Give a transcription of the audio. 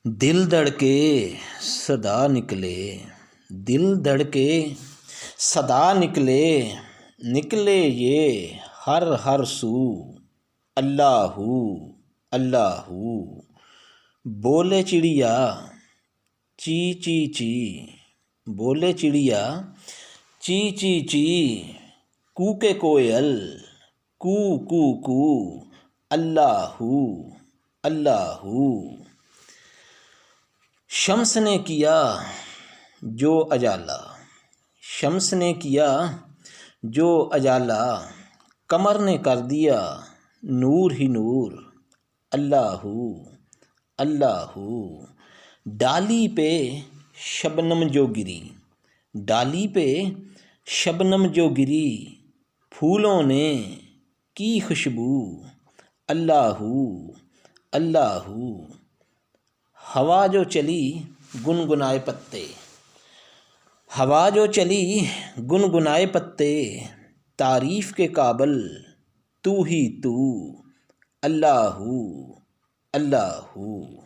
दिल धड़के सदा निकले, दिल धड़के सदा निकले, निकले ये हर हर सू। अल्लाहू अल्लाहू। बोले चिड़िया ची ची ची, बोले चिड़िया ची ची ची, कूके कोयल कू कू कू। अल्लाहू अल्लाहू। शम्स ने किया जो अजाला, शम्स ने किया जो अजाला, कमर ने कर दिया नूर ही नूर। अल्लाहू अल्लाहू। डाली पे शबनम जो गिरी, डाली पे शबनम जो गिरी, फूलों ने की खुशबू। अल्लाहू अल्लाहू। हवा जो चली गुनगुनाए पत्ते, हवा जो चली गुनगुनाए पत्ते, तारीफ़ के काबिल तू ही तू। अल्लाहू अल्लाहू।